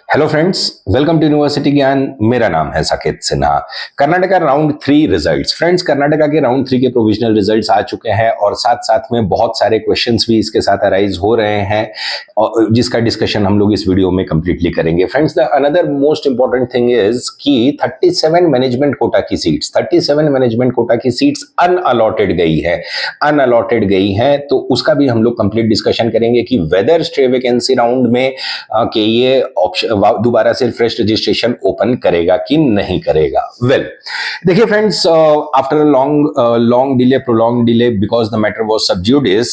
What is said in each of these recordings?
Hello friends, welcome to university Gyan. मेरा नाम है Saket Sinha. Karnataka round 3 results. Friends, Karnataka के राउंड 3 के प्रोविजनल रिजल्ट्स आ चुके हैं और साथ साथ में बहुत सारे क्वेश्चंस भी इसके साथ अराइज हो रहे हैं और जिसका डिस्कशन हम लोग इस वीडियो में कंप्लीटली करेंगे। Friends, the another most important thing is कि 37 मैनेजमेंट कोटा की सीट्स 37 मैनेजमेंट कोटा की सीट्स अनअलॉटेड गई है, तो उसका भी हम लोग कंप्लीट डिस्कशन करेंगे कि वेदर स्टे वैकेंसी राउंड में के ये ऑप्शन दोबारा से फ्रेश रजिस्ट्रेशन ओपन करेगा कि नहीं करेगा। देखिए friends, after long delay, prolong delay, because the matter was सब जुडिस,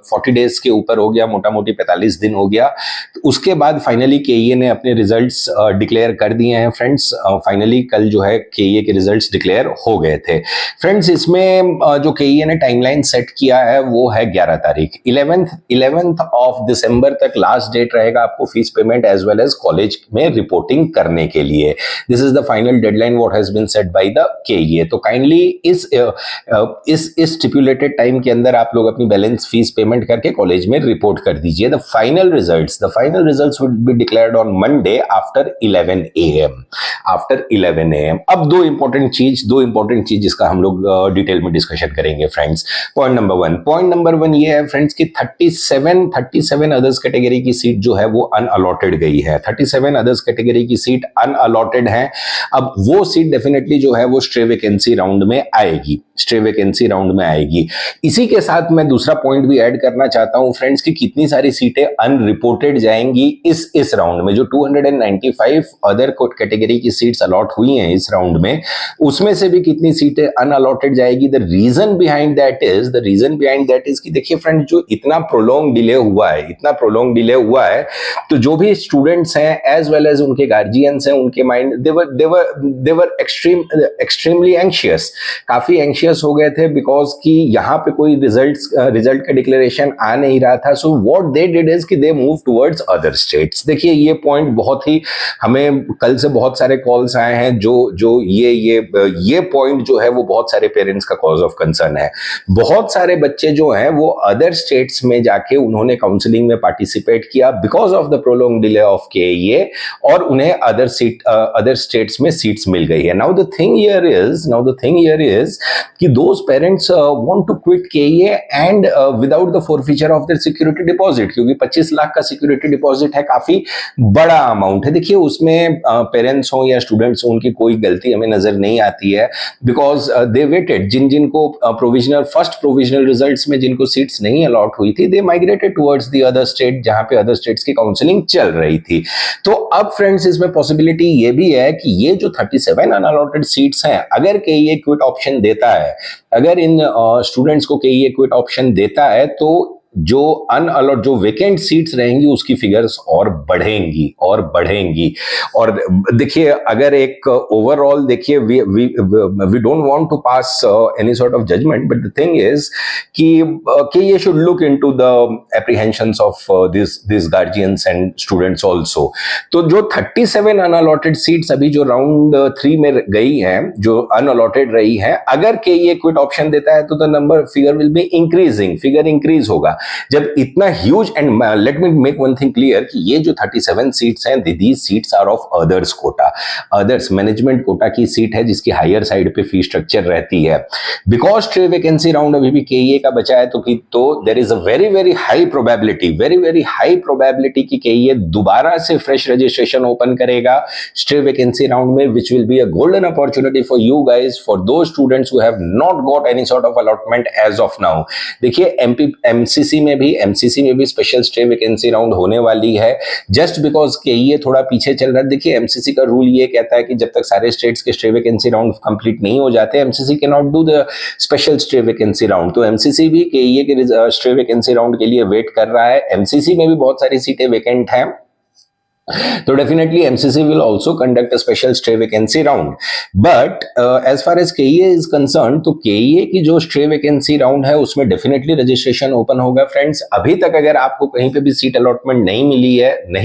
40 डेज के ऊपर हो गया, मोटा मोटी 45 दिन हो गया। तो उसके बाद फाइनली केईए ने अपने रिजल्ट्स डिक्लेयर कर दिए हैं। फ्रेंड्स, फाइनली कल जो है केईए के रिजल्ट्स डिक्लेयर हो गए थे। फ्रेंड्स, इसमें जो केईए ने टाइमलाइन सेट किया है वो है 11 तारीख, 11th ऑफ दिसंबर तक लास्ट डेट रहेगा आपको fees payment as well as college में रिपोर्टिंग करने के लिए। This is the final deadline what has been set by the KEA. तो काइंडली इस स्टिपुलेटेड टाइम के अंदर आप लोग अपनी बैलेंस फीस पेमेंट करके कॉलेज में रिपोर्ट कर दीजिए। The final results will be declared on Monday after 11 AM। अब दो इंपॉर्टेंट चीज जिसका हम लोग डिटेल में डिस्कशन करेंगे फ्रेंड्स। पॉइंट नंबर वन ये है फ्रेंड्स कि 37 अदर्स कैटेगरी की सीट जो है वो अनअलॉटेड गई है। 37 अदर्स कैटेगरी की सीट अनअलॉटेड है। अब वो सीट डेफिनेटली जो है वो स्टे वैकेंसी राउंड में आएगी। इसी के साथ मैं दूसरा पॉइंट भी ऐड करना चाहता हूं फ्रेंड्स कि कितनी सारी सीटें अनरिपोर्टेड जाएंगी इस राउंड में। जो 295 अदर कैटेगरी की सीट्स अलॉट हुई हैं इस राउंड में, उसमें से भी कितनी सीटें अनअलॉटेड जाएगी। The reason behind that is कि देखिए फ्रेंड्स, जो इतना प्रोलॉन्ग डिले हुआ है तो जो भी स्टूडेंट्स हैं एज वेल एज उनके गार्जियंस हैं, उनके mind they were extremely anxious, काफी एंशियस हो गए थे बिकॉज कि यहाँ पे कोई रिजल्ट का डिक्लेरेशन आ नहीं रहा था। So what they did is कि they move towards other states. देखिए, ये पॉइंट बहुत ही, हमें कल से बहुत सारे कॉल्स आए हैं जो ये पॉइंट जो है वो बहुत सारे पेरेंट्स का कॉज ऑफ कंसर्न है। बहुत सारे बच्चे जो हैं वो अदर स्टेट्स में जाके उन्होंने काउंसलिंग में पार्टिसिपेट किया because of the prolong delay of KEA और उन्हें अदर स्टेट्स में सीट्स मिल गई है। Now the thing here is कि those parents want to quit KEA and without the forfeiture of their security deposit, क्योंकि 25 लाख का सिक्योरिटी डिपॉजिट है, काफी बड़ा अमाउंट है। देखिए, उसमें पेरेंट्स हो या स्टूडेंट्स हो, उनकी कोई गलती हमें नजर नहीं आती है बिकॉज दे वेटेड। जिनको फर्स्ट प्रोविजनल रिजल्ट्स में जिनको सीट्स नहीं अलॉट हुई थी, they migrated towards the other state जहां पे अदर स्टेट्स की काउंसलिंग चल रही थी। तो अब फ्रेंड्स, इसमें पॉसिबिलिटी ये भी है कि ये जो 37 अनअलॉटेड सीट्स हैं, अगर केईए क्विट ऑप्शन देता है, अगर इन स्टूडेंट्स को केईए क्विट ऑप्शन देता है, तो जो वेकेंट सीट्स रहेंगी उसकी फिगर्स और बढ़ेंगी। और देखिए, अगर एक ओवरऑल देखिए, we don't want to pass any sort of judgement, but the thing is कि ये should look into the apprehensions of this guardians and students also. तो जो 37 अनअलॉटेड सीट्स अभी जो राउंड 3 में गई हैं, जो अनअलॉटेड रही हैं, अगर केईए क्विट ऑप्शन देता है तो the figure will be increase होगा। जब इतना huge, and let me make one thing clear कि ये जो 37 सीट्स हैं, these seats are of others quota, others management quota की सीट है जिसकी हायर साइड पे फी स्ट्रक्चर रहती है। बिकॉज स्टे वैकेंसी राउंड अभी भी केईए का बचा है, तो there is a very high probability कि केईए दोबारा से फ्रेश रजिस्ट्रेशन ओपन करेगा स्टे वैकेंसी राउंड में, which will be a golden opportunity for you guys, for those students who have not got any sort of allotment as of now. देखिए, MCC में भी special stay vacancy round होने वाली है, just because के ये थोड़ा पीछे चल रहा है। देखिए, एमसीसी का रूल ये कहता है कि जब तक सारे स्टेट्स के स्टे वैकेंसी राउंड कंप्लीट नहीं हो जाते, MCC can not do the special stay vacancy round. तो एमसीसी भी केईए के स्टे वैकेंसी राउंड के लिए वेट कर रहा है। एमसीसी में भी बहुत सारी सीटें वैकेंट हैं, तो definitely MCC will also conduct a special stay vacancy round. But as far as KEA is concern, तो केईए की जो स्टे वैकेंसी राउंड है उसमें डेफिनेटली रजिस्ट्रेशन ओपन होगा। फ्रेंड्स, अभी तक अगर आपको कहीं पे भी सीट अलॉटमेंट नहीं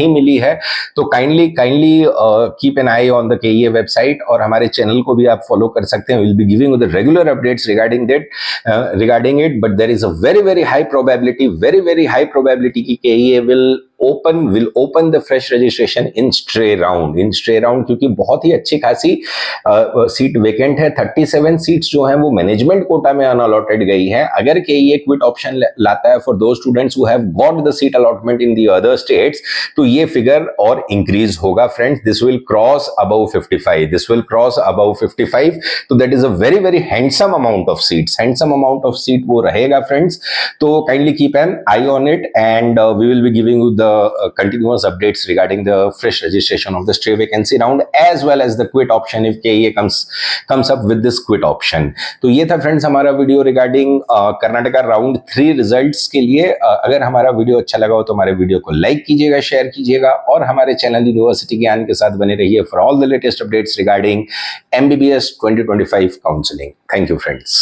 मिली है तो kindly keep an eye on the KEA website, और हमारे चैनल को भी आप फॉलो कर सकते हैं। Will be giving the regular updates regarding it, but there is a very high probability कि KEA will open the fresh registration in stray round क्योंकि बहुत ही अच्छी खासी सीट वेकेंट है। 37 सीट्स जो हैं वो मैनेजमेंट कोटा में अनअलॉटेड गई है। अगर केईए क्विट ऑप्शन लाता है for those students who have got the seat allotment in the other states, तो ये फिगर और इंक्रीज होगा friends. This will cross above 55, तो that is a very very handsome amount of seat वो रहेगा friends. तो kindly keep an eye on it and we will be giving you the continuous updates regarding the fresh registration of the stray vacancy round as well as the quit option if KEA comes up with this quit option। तो ये था friends हमारा video regarding Karnataka round 3 results के लिए। अगर हमारा video अच्छा लगा हो तो हमारे वीडियो को लाइक कीजिएगा, शेयर कीजिएगा और हमारे चैनल यूनिवर्सिटी ज्ञान के साथ बने रहिए for all the latest updates regarding MBBS 2025 counselling. Thank you friends.